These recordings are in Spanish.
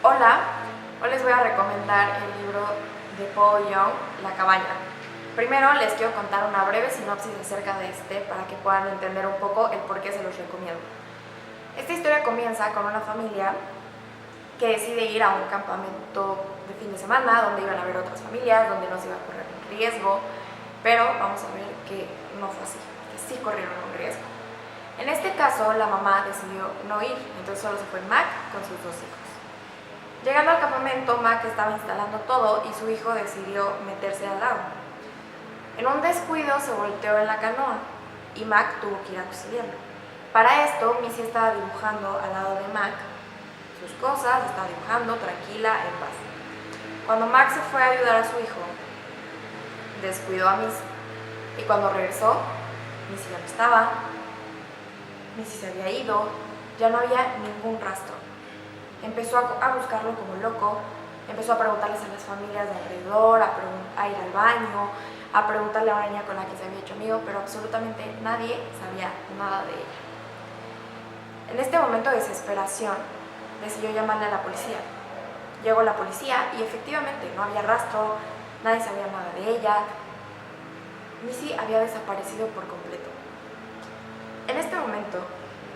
Hola, hoy les voy a recomendar el libro de Paul Young, La cabaña. Primero les quiero contar una breve sinopsis acerca de este para que puedan entender un poco el por qué se los recomiendo. Esta historia comienza con una familia que decide ir a un campamento de fin de semana donde iban a ver otras familias, donde no se iba a correr un riesgo, pero vamos a ver que no fue así, que sí corrieron un riesgo. En este caso, la mamá decidió no ir, entonces solo se fue Mac con sus dos hijos. Llegando al campamento, Mac estaba instalando todo y su hijo decidió meterse al lago. En un descuido se volteó en la canoa y Mac tuvo que ir a auxiliarlo. Para esto, Missy estaba dibujando al lado de Mac sus cosas, estaba dibujando tranquila, en paz. Cuando Mac se fue a ayudar a su hijo, descuidó a Missy. Y cuando regresó, Missy ya no estaba, Missy se había ido, ya no había ningún rastro. Empezó a buscarlo como loco, empezó a preguntarles a las familias de alrededor, a ir al baño, a preguntarle a una niña con la que se había hecho amigo, pero absolutamente nadie sabía nada de ella. En este momento de desesperación, decidió llamarle a la policía. Llegó la policía y efectivamente no había rastro, nadie sabía nada de ella. Missy había desaparecido por completo. En este momento,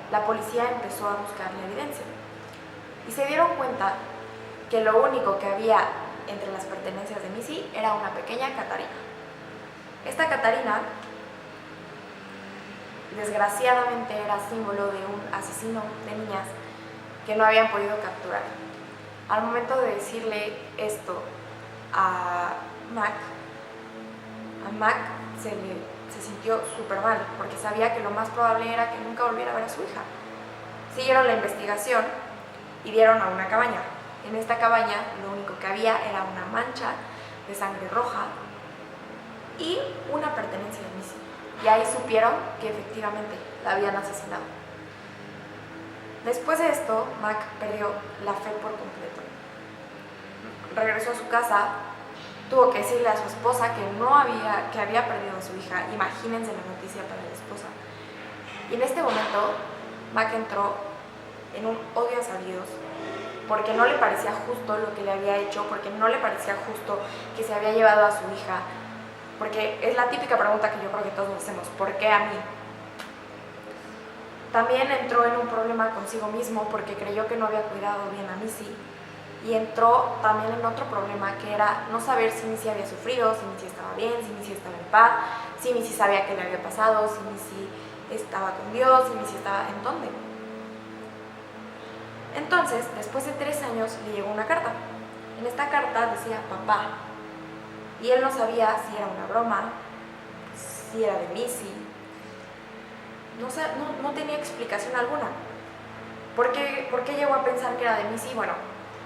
la policía empezó a buscar la evidencia y se dieron cuenta que lo único que había entre las pertenencias de Missy era una pequeña Catarina. Esta Catarina, desgraciadamente, era símbolo de un asesino de niñas que no habían podido capturar. Al momento de decirle esto a Mac se sintió súper mal, porque sabía que lo más probable era que nunca volviera a ver a su hija. Siguieron la investigación y dieron a una cabaña. En esta cabaña lo único que había era una mancha de sangre roja y una pertenencia de Missy. Y ahí supieron que efectivamente la habían asesinado. Después de esto, Mac perdió la fe por completo. Regresó a su casa, tuvo que decirle a su esposa que había perdido a su hija. Imagínense la noticia para la esposa. Y en este momento, Mac entró en un odio a sabidos, porque no le parecía justo lo que le había hecho, porque no le parecía justo que se había llevado a su hija, porque es la típica pregunta que yo creo que todos nos hacemos: ¿por qué a mí? También entró en un problema consigo mismo porque creyó que no había cuidado bien a Missy, y entró también en otro problema que era no saber si Missy había sufrido, si Missy estaba bien, si Missy estaba en paz, si Missy sabía qué le había pasado, si Missy estaba con Dios, si Missy estaba en dónde. Entonces, después de 3 años, le llegó una carta. En esta carta decía papá, y él no sabía si era una broma, si era de Missy. No tenía explicación alguna. ¿Por qué llegó a pensar que era de Missy? Bueno,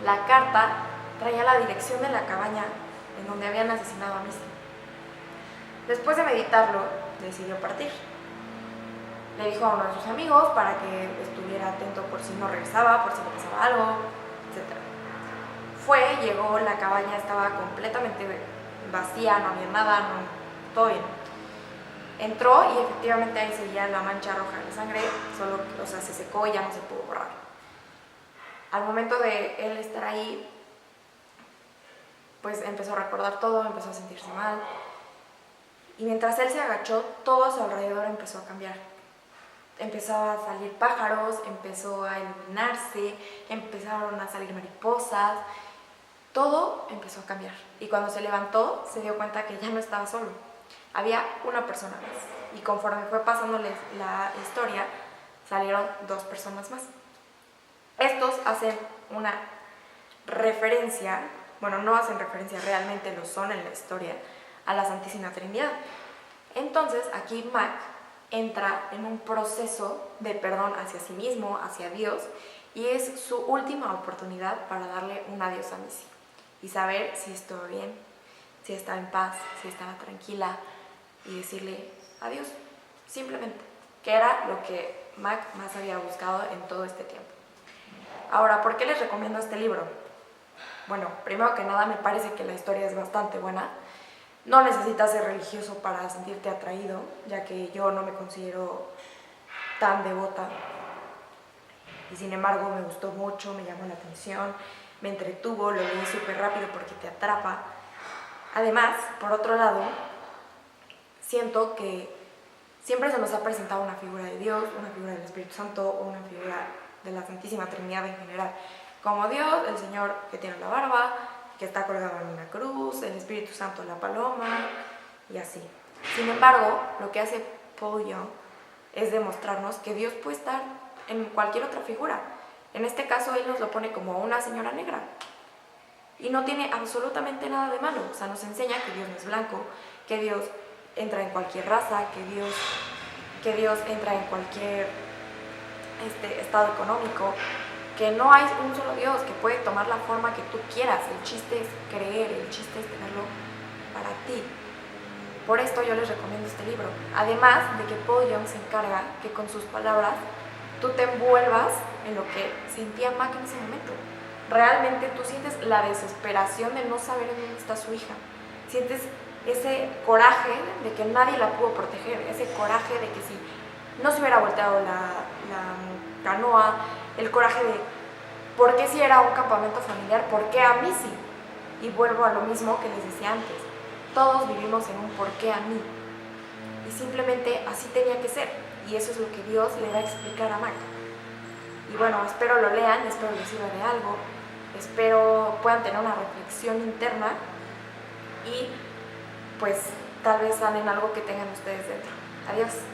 la carta traía la dirección de la cabaña en donde habían asesinado a Missy. Después de meditarlo, decidió partir. Le dijo a uno de sus amigos para que estuviera atento por si no regresaba, por si le pasaba algo, etc. Llegó, la cabaña estaba completamente vacía, no había nada, todo bien. Entró y efectivamente ahí seguía la mancha roja de sangre, solo, se secó y ya no se pudo borrar. Al momento de él estar ahí, pues empezó a recordar todo, empezó a sentirse mal. Y mientras él se agachó, todo a su alrededor empezó a cambiar. Empezaron a salir pájaros, empezó a iluminarse, empezaron a salir mariposas, todo empezó a cambiar. Y cuando se levantó, se dio cuenta que ya no estaba solo. Había una persona más. Y conforme fue pasándoles la historia, salieron 2 personas más. Estos hacen una referencia, bueno, no hacen referencia, realmente lo son en la historia, a la Santísima Trinidad. Entonces, aquí Mac entra en un proceso de perdón hacia sí mismo, hacia Dios, y es su última oportunidad para darle un adiós a Missy y saber si estuvo bien, si estaba en paz, si estaba tranquila, y decirle adiós, simplemente, que era lo que Mac más había buscado en todo este tiempo. Ahora, ¿por qué les recomiendo este libro? Bueno, primero que nada, me parece que la historia es bastante buena. No necesitas ser religioso para sentirte atraído, ya que yo no me considero tan devota. Y sin embargo me gustó mucho, me llamó la atención, me entretuvo, lo leí súper rápido porque te atrapa. Además, por otro lado, siento que siempre se nos ha presentado una figura de Dios, una figura del Espíritu Santo o una figura de la Santísima Trinidad en general. Como Dios, el Señor que tiene la barba, que está colgado en una cruz, el Espíritu Santo la paloma y así. Sin embargo, lo que hace Paul Young es demostrarnos que Dios puede estar en cualquier otra figura. En este caso, él nos lo pone como una señora negra. Y no tiene absolutamente nada de malo. O sea, nos enseña que Dios no es blanco, que Dios entra en cualquier raza, que Dios entra en cualquier estado económico, que no hay un solo Dios, que puede tomar la forma que tú quieras. El chiste es creer, el chiste es tenerlo para ti. Por esto yo les recomiendo este libro. Además de que Paul Young se encarga que con sus palabras tú te envuelvas en lo que sentía Mac en ese momento. Realmente tú sientes la desesperación de no saber en dónde está su hija. Sientes ese coraje de que nadie la pudo proteger, ese coraje de que si no se hubiera volteado la canoa, el coraje de por qué si era un campamento familiar, por qué a mí sí. Y vuelvo a lo mismo que les decía antes, todos vivimos en un por qué a mí, y simplemente así tenía que ser, y eso es lo que Dios le va a explicar a Mac. Y bueno, espero lo lean, espero les sirva de algo, espero puedan tener una reflexión interna y pues tal vez salen algo que tengan ustedes dentro. Adiós.